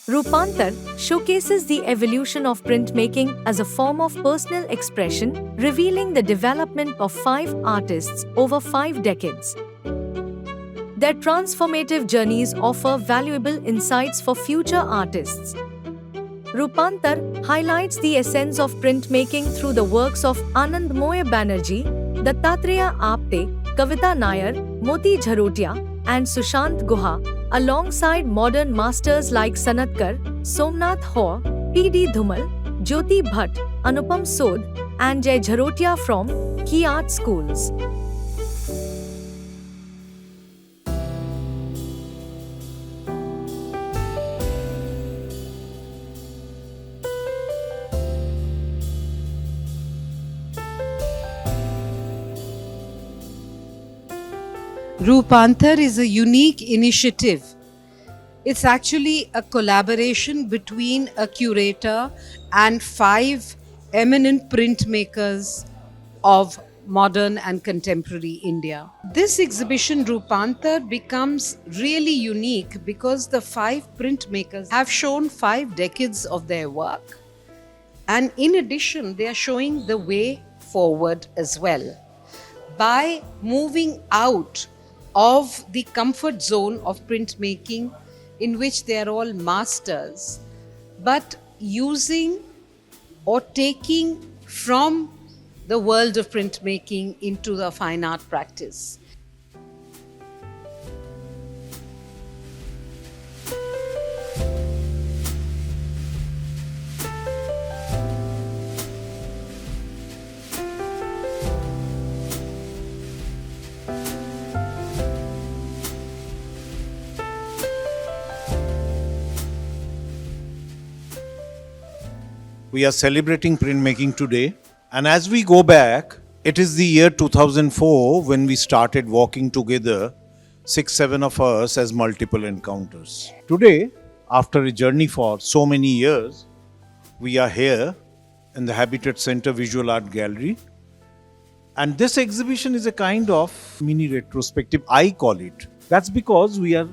Rupantar showcases the evolution of printmaking as a form of personal expression, revealing the development of 5 artists over 5 decades. Their transformative journeys offer valuable insights for future artists. Rupantar highlights the essence of printmaking through the works of Anandmoy Banerjee, Dattatreya Apte, Kavita Nair, Moti Jharotia, and Sushant Guha, alongside modern masters like Sanatkar, Somnath Haur, P.D. Dhumal, Jyoti Bhatt, Anupam Sodh, and Jay Jharotia from key art schools. Rupantar is a unique initiative. It's actually a collaboration between a curator and 5 eminent printmakers of modern and contemporary India. This exhibition, Rupantar, becomes really unique because the 5 printmakers have shown 5 decades of their work. And in addition, they are showing the way forward as well by moving out of the comfort zone of printmaking, in which they are all masters, but using or taking from the world of printmaking into the fine art practice. We are celebrating printmaking today. And as we go back, it is the year 2004 when we started working together, 6-7 of us as multiple encounters. Today, after a journey for so many years, we are here in the Habitat Center Visual Art Gallery. And this exhibition is a kind of mini retrospective, I call it. That's because we are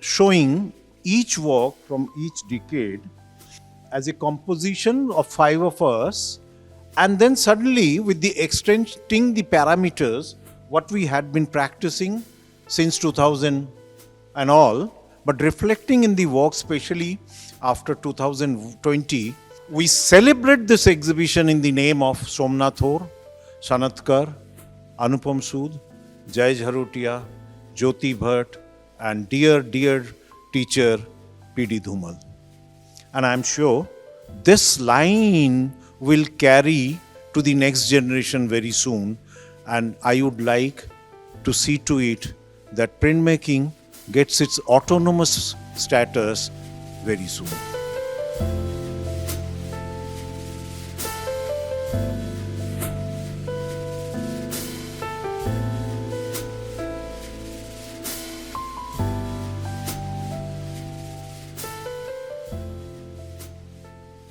showing each work from each decade as a composition of 5 of us, and then suddenly with the extending the parameters what we had been practicing since 2000 and all, but reflecting in the work, especially after 2020, we celebrate this exhibition in the name of Somnath Haur, Sanatkar, Anupam Sodh, Jay Jharotia, Jyoti Bhatt, and dear teacher P.D. Dhumal. And I'm sure this line will carry to the next generation very soon. And I would like to see to it that printmaking gets its autonomous status very soon.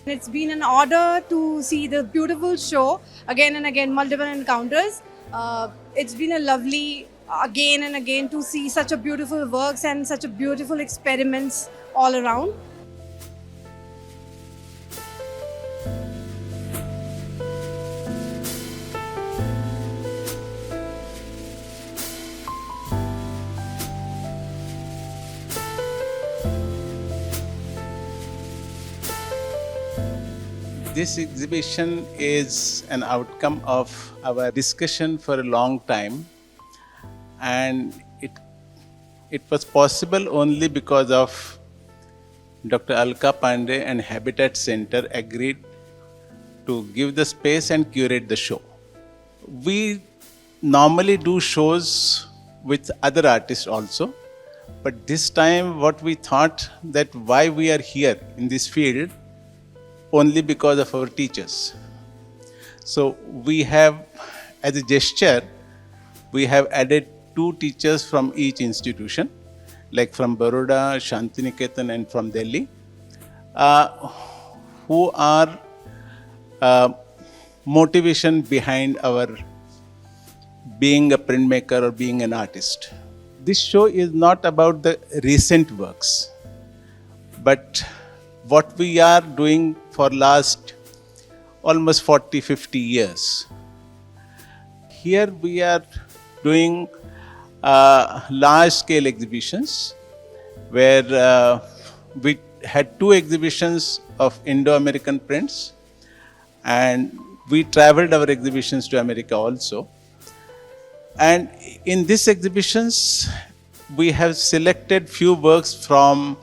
It's been an honor to see the beautiful show again and again, multiple encounters. It's been a lovely again and again to see such a beautiful works and such a beautiful experiments all around. This exhibition is an outcome of our discussion for a long time, and it was possible only because of Dr. Alka Pandey and Habitat Center agreed to give the space and curate the show. We normally do shows with other artists also, but this time what we thought that why we are here in this field only because of our teachers. So we have, as a gesture, we have added 2 teachers from each institution, like from Baroda, Shantiniketan, and from Delhi, who are motivation behind our being a printmaker or being an artist. This show is not about the recent works, But what we are doing for last almost 40-50 years, here we are doing large scale exhibitions where we had 2 exhibitions of Indo-American prints, and we traveled our exhibitions to America also. And in these exhibitions, we have selected few works from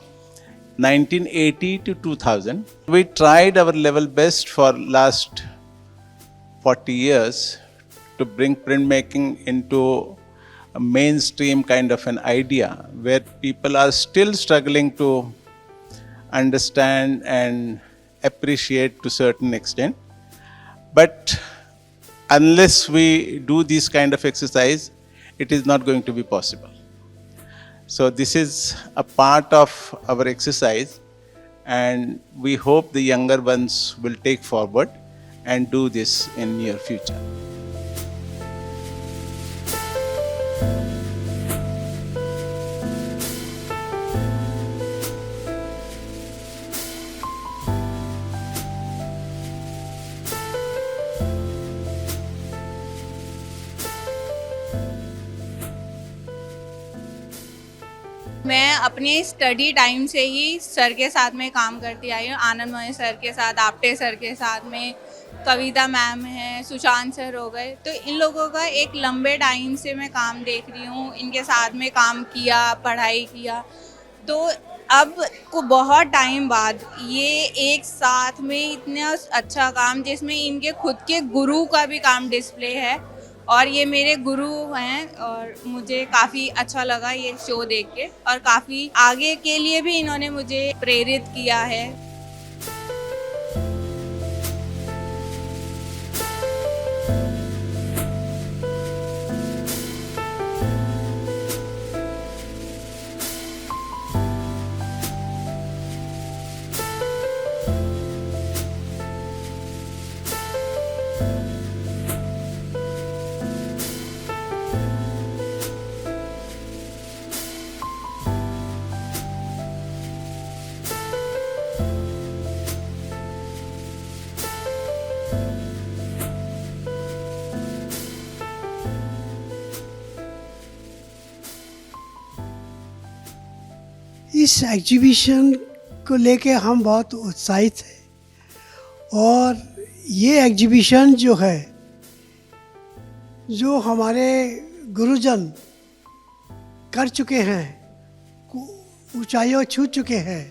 1980 to 2000. We tried our level best for last 40 years to bring printmaking into a mainstream kind of an idea where people are still struggling to understand and appreciate to a certain extent. But unless we do this kind of exercise, it is not going to be possible. So this is a part of our exercise, and we hope the younger ones will take forward and do this in near future. मैं अपने study time से ही sir के साथ में काम करती आई हूँ। Anand Mohan sir के साथ, आपटे सर के साथ में, कविता मैम है, सुशांत सर हो गए। तो इन लोगों का एक लंबे टाइम से मैं काम देख रही हूँ, इनके साथ में काम किया, पढ़ाई किया। तो अब को बहुत टाइम बाद ये एक साथ में इतना अच्छा काम, जिसमें इनके खुद के गुरु का भी काम डिस्प्ले है, और ये मेरे गुरु हैं, और मुझे काफ़ी अच्छा लगा ये शो देख के, और काफ़ी आगे के लिए भी इन्होंने मुझे प्रेरित किया है। इस एग्जीबिशन को लेके हम बहुत उत्साहित हैं, और ये एग्जीबिशन जो है, जो हमारे गुरुजन कर चुके हैं, ऊंचाइयों छू चुके हैं,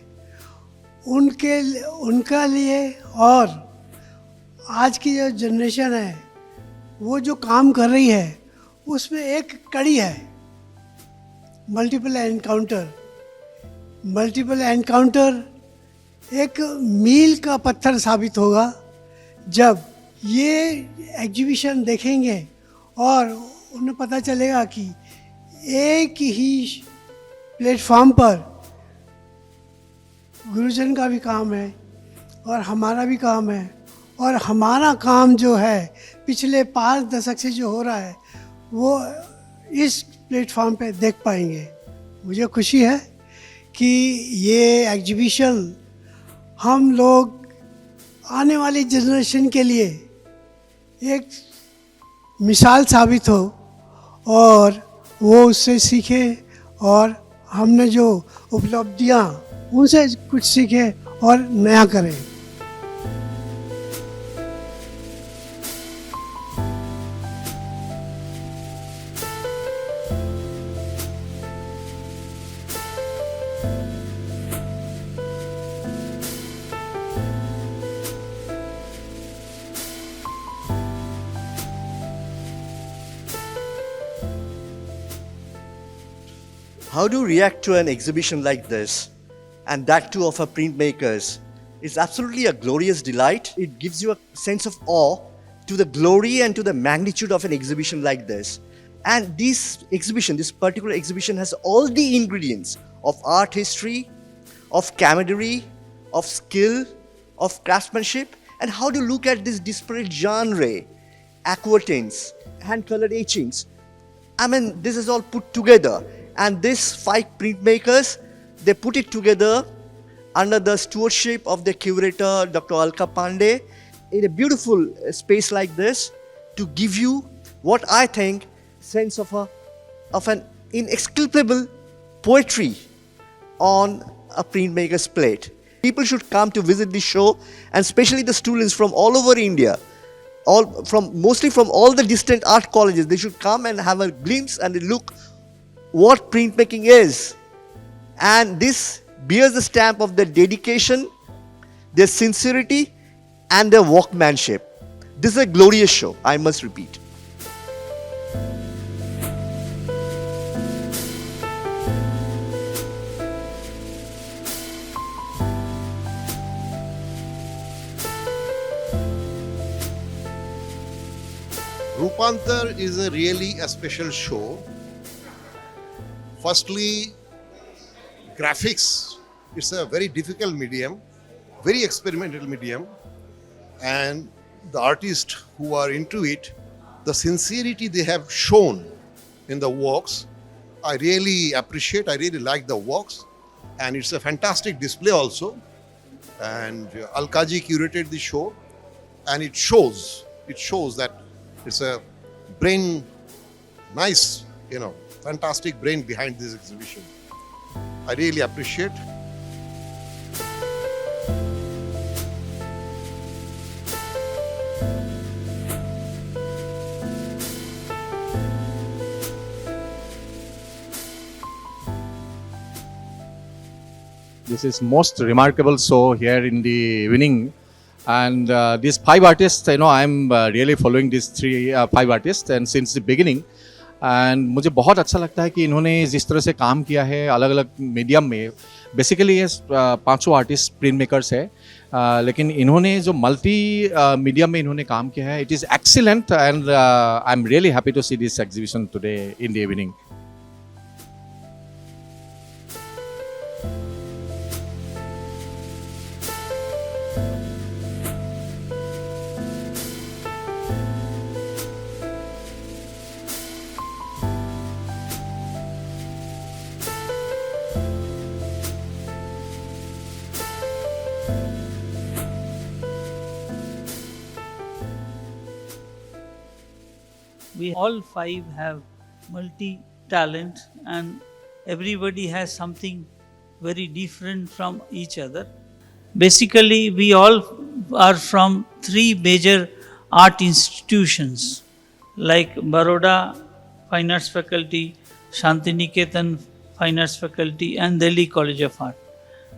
उनका लिए, और आज की जो जनरेशन है वो जो काम कर रही है, उसमें एक कड़ी है मल्टीपल एनकाउंटर एक मील का पत्थर साबित होगा जब ये एग्जीबिशन देखेंगे और उन्हें पता चलेगा कि एक ही प्लेटफॉर्म पर गुरुजन का भी काम है और हमारा भी काम है, और हमारा काम जो है पिछले 5 दशक से जो हो रहा है वो इस प्लेटफॉर्म पे देख पाएंगे। मुझे खुशी है कि ये एग्जीबिशन हम लोग आने वाली जनरेशन के लिए एक मिसाल साबित हो, और वो उससे सीखे, और हमने जो उपलब्धियाँ उनसे कुछ सीखे और नया करें। How do you react to an exhibition like this, and that too of our printmakers? It's absolutely a glorious delight. It gives you a sense of awe to the glory and to the magnitude of an exhibition like this. And this particular exhibition has all the ingredients of art history, of camaraderie, of skill, of craftsmanship. And how to look at this disparate genre, aquatints, hand-colored etchings. I mean, this is all put together. And these 5 printmakers, they put it together under the stewardship of the curator, Dr. Alka Pandey, in a beautiful space like this, to give you what I think sense of an inexplicable poetry on a printmaker's plate. People should come to visit the show, and especially the students from all over India, mostly from all the distant art colleges. They should come and have a glimpse and a look what printmaking is. And this bears the stamp of their dedication, their sincerity, and their workmanship. This is a glorious show, I must repeat. Rupantar is really a special show. Firstly, graphics. It's a very difficult medium, very experimental medium, and the artists who are into it, the sincerity they have shown in the works, I really appreciate. I really like the works, and it's a fantastic display also. And Alkaji curated the show, and it shows that it's a brain, nice, fantastic brain behind this exhibition. I really appreciate. This is most remarkable show here in the evening, and these 5 artists, I'm really following these 5 artists and since the beginning, and मुझे बहुत अच्छा लगता है कि इन्होंने जिस तरह से काम किया है अलग अलग मीडियम में. बेसिकली ये 5 आर्टिस्ट प्रिंट मेकर्स है, लेकिन इन्होंने जो मल्टी मीडियम में इन्होंने काम किया है, it is excellent, and I am really happy to see this exhibition today in the evening. We all 5 have multi-talent, and everybody has something very different from each other. Basically, we all are from 3 major art institutions like Baroda Fine Arts Faculty, Shantiniketan Fine Arts Faculty, and Delhi College of Art.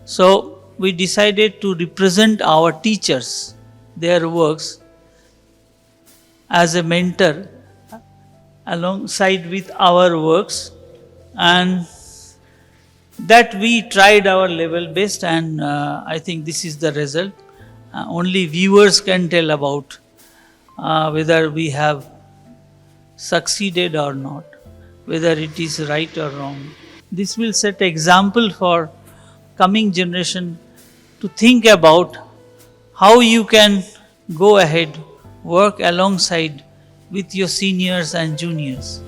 So we decided to represent our teachers, their works, as a mentor alongside with our works, and that we tried our level best, and I think this is the result. Only viewers can tell about whether we have succeeded or not, whether it is right or wrong. This will set example for coming generation to think about how you can go ahead, work alongside with your seniors and juniors.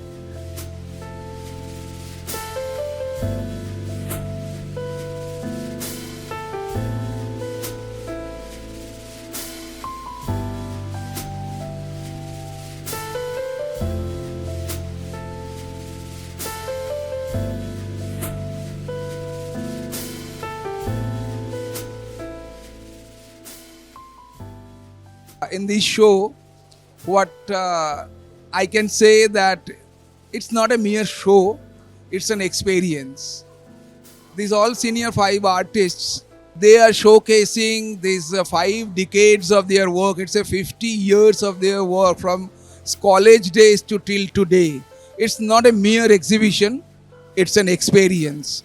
In this show, what I can say that it's not a mere show, it's an experience. These all senior 5 artists, they are showcasing these 5 decades of their work. It's a 50 years of their work from college days to till today. It's not a mere exhibition, it's an experience.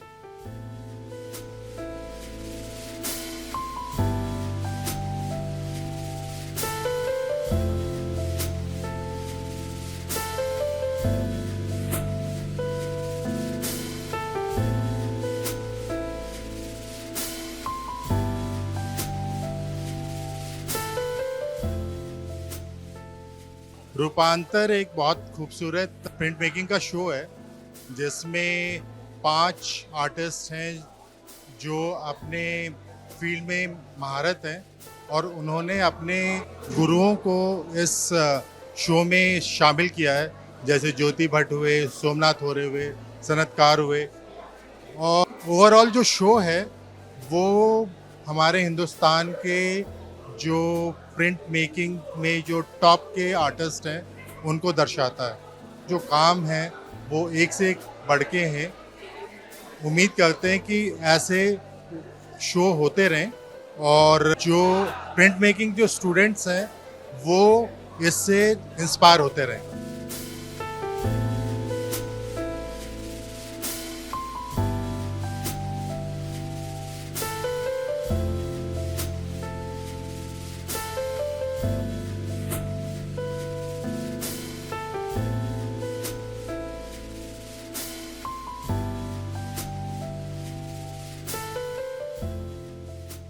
रूपांतर एक बहुत खूबसूरत print making का show है जिसमें 5 artist हैं जो अपने फील्ड में महारत है और उन्होंने अपने गुरुओं को इस शो में शामिल किया है, जैसे ज्योति भट्ट हुए, सोमनाथ होरे हुए, सनतकार हुए। और ओवरऑल जो शो है वो हमारे हिंदुस्तान के जो प्रिंट मेकिंग में जो टॉप के आर्टिस्ट हैं उनको दर्शाता है। जो काम है वो एक से एक बढ़ के हैं। उम्मीद करते हैं कि ऐसे शो होते रहें और जो प्रिंट मेकिंग जो स्टूडेंट्स हैं वो इससे इंस्पायर होते रहें।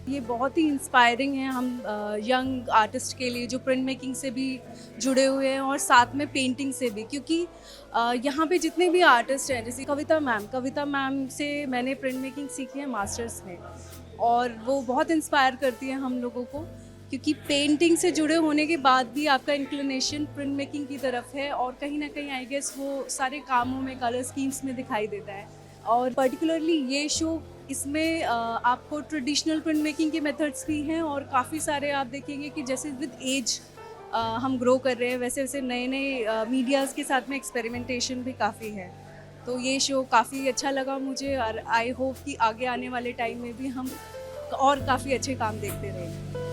ये बहुत ही इंस्पायरिंग है हम यंग आर्टिस्ट के लिए जो प्रिंट मेकिंग से भी जुड़े हुए हैं और साथ में पेंटिंग से भी, क्योंकि यहाँ पे जितने भी आर्टिस्ट हैं, जैसे कविता मैम से मैंने प्रिंट मेकिंग सीखी है मास्टर्स में, और वो बहुत इंस्पायर करती है हम लोगों को, क्योंकि पेंटिंग से जुड़े होने के बाद भी आपका इंक्लिनेशन प्रिंट मेकिंग की तरफ है और कहीं ना कहीं आई गेस वो सारे कामों में, कलर स्कीम्स में दिखाई देता है। और पर्टिकुलरली ये शो, इसमें आपको ट्रेडिशनल प्रिंट मेकिंग के मेथड्स भी हैं और काफ़ी सारे आप देखेंगे कि जैसे विद एज हम ग्रो कर रहे हैं वैसे वैसे नए नए मीडियाज़ के साथ में एक्सपेरिमेंटेशन भी काफ़ी है। तो ये शो काफ़ी अच्छा लगा मुझे और आई होप कि आगे आने वाले टाइम में भी हम और काफ़ी अच्छे काम देखते रहेंगे।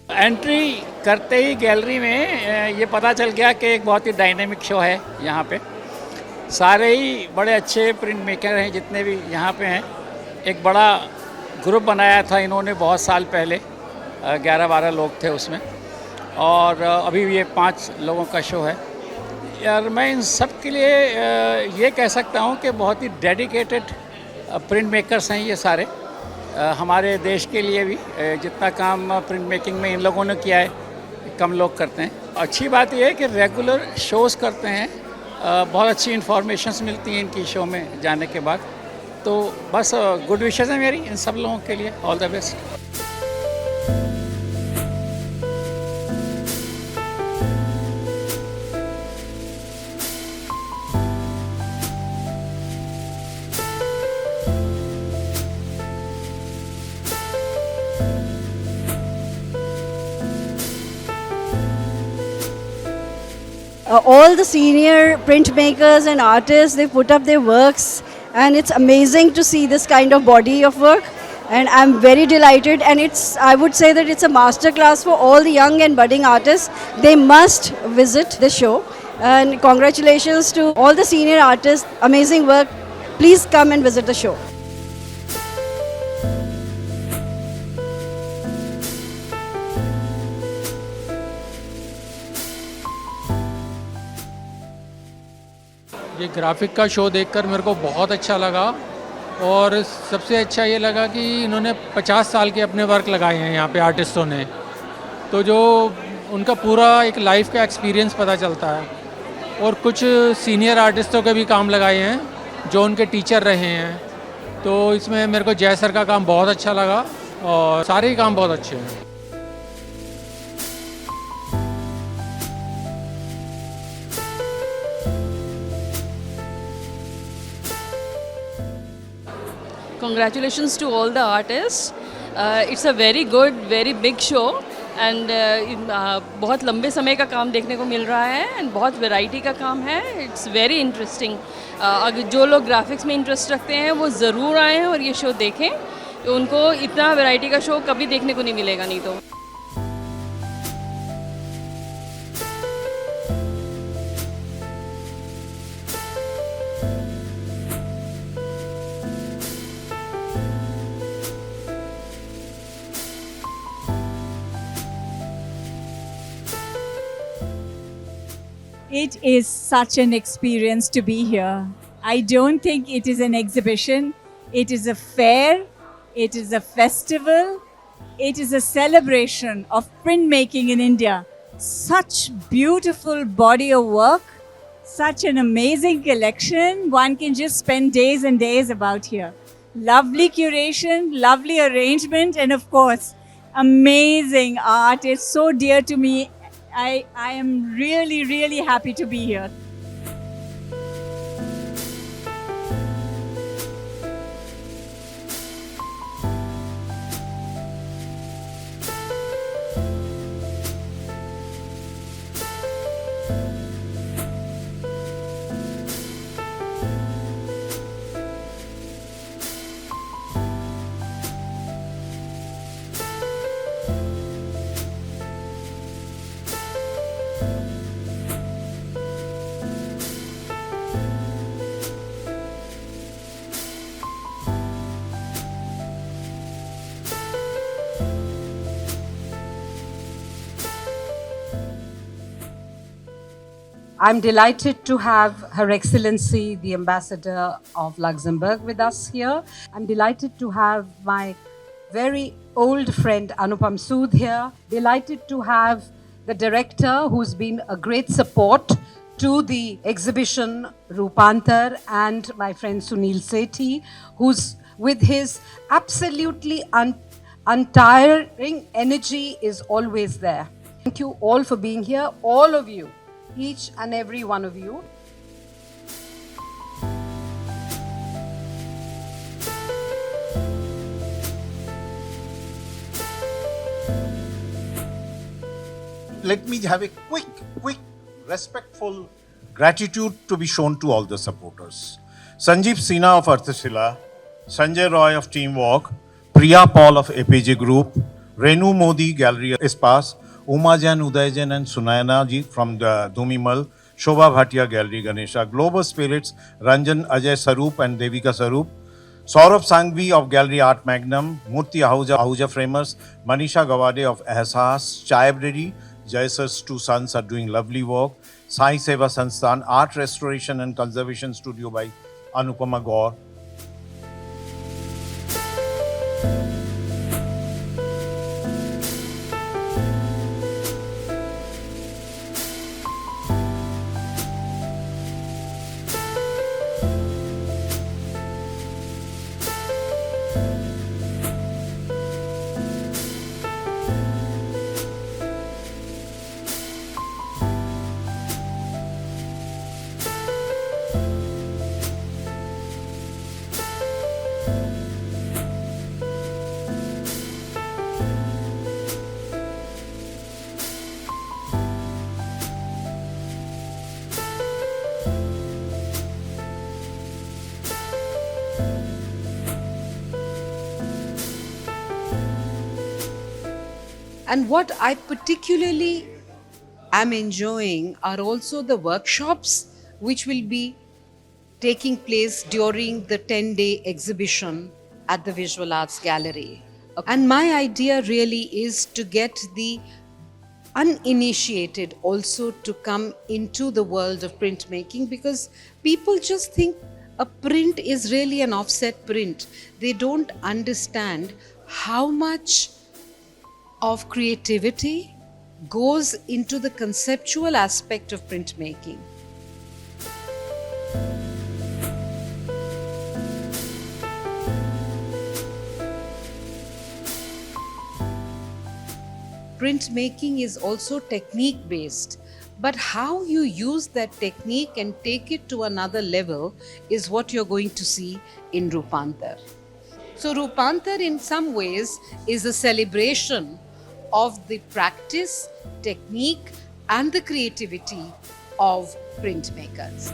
एंट्री करते ही गैलरी में ये पता चल गया कि एक बहुत ही डायनेमिक शो है यहाँ पे। सारे ही बड़े अच्छे प्रिंट मेकर हैं जितने भी यहाँ पे हैं। एक बड़ा ग्रुप बनाया था इन्होंने बहुत साल पहले, 11-12 लोग थे उसमें, और अभी ये 5 लोगों का शो है। यार मैं इन सब के लिए ये कह सकता हूँ कि बहुत ही डेडिकेटेड प्रिंट मेकर्स हैं ये सारे। हमारे देश के लिए भी जितना काम प्रिंट मेकिंग में इन लोगों ने किया है कम लोग करते हैं। अच्छी बात यह है कि रेगुलर शोज़ करते हैं, बहुत अच्छी इन्फॉर्मेशंस मिलती हैं इनकी शो में जाने के बाद। तो बस गुड विशेज़ हैं मेरी इन सब लोगों के लिए। All the best. All the senior printmakers and artists, they put up their works, and it's amazing to see this kind of body of work, and I'm very delighted. And I would say that it's a master class for all the young and budding artists. They must visit the show, and congratulations to all the senior artists. Amazing work. Please come and visit the show. ये graphic का show देखकर मेरे को बहुत अच्छा लगा, और सबसे अच्छा ये लगा कि इन्होंने 50 साल के अपने वर्क लगाए हैं यहाँ पे आर्टिस्टों ने। तो जो उनका पूरा एक लाइफ का एक्सपीरियंस पता चलता है, और कुछ सीनियर आर्टिस्टों के भी काम लगाए हैं जो उनके टीचर रहे हैं। तो इसमें मेरे को जय सर का काम बहुत अच्छा लगा, और सारे ही काम बहुत अच्छे हैं। Congratulations to all the artists. It's a very good, very big show, and बहुत लंबे समय का काम देखने को मिल रहा है, and बहुत वैरायटी का काम है. It's very interesting. अगर जो लोग ग्राफिक्स में इंटरेस्ट रखते हैं वो ज़रूर आएँ और ये शो देखें. उनको इतना वैरायटी का शो कभी देखने को नहीं मिलेगा नहीं तो. It is such an experience to be here. I don't think it is an exhibition. It is a fair. It is a festival. It is a celebration of printmaking in India. Such beautiful body of work. Such an amazing collection. One can just spend days and days about here. Lovely curation, lovely arrangement, and of course, amazing art. It's so dear to me. I am really, really happy to be here. I'm delighted to have Her Excellency, the Ambassador of Luxembourg, with us here. I'm delighted to have my very old friend Anupam Sood here. Delighted to have the director who's been a great support to the exhibition, Rupantar, and my friend Sunil Sethi, who's with his absolutely untiring energy is always there. Thank you all for being here, all of you. Each and every one of you. Let me have a quick, respectful gratitude to be shown to all the supporters. Sanjeev Sinha of Arthashila, Sanjay Roy of Teamwork, Priya Paul of APJ Group, Renu Modi Gallery Espace, Uma Jain, Uday Jain and Sunayana ji from the Dhumimal, Shobha Bhatia Gallery Ganesha, Global Spirits, Ranjan Ajay Sarup and Devika Sarup, Saurabh Sangvi of Gallery Art Magnum, Murti Ahuja Framers, Manisha Gawade of Ehsas, Chaibrary, Jaisar's two sons are doing lovely work, Sai Seva Sansthan, Art Restoration and Conservation Studio by Anupama Gaur, And what I particularly am enjoying are also the workshops which will be taking place during the 10-day exhibition at the Visual Arts Gallery. And my idea really is to get the uninitiated also to come into the world of printmaking, because people just think a print is really an offset print. They don't understand how much of creativity goes into the conceptual aspect of printmaking. Printmaking is also technique based, but how you use that technique and take it to another level is what you're going to see in Rupantar. So Rupantar in some ways is a celebration of the practice, technique and the creativity of printmakers.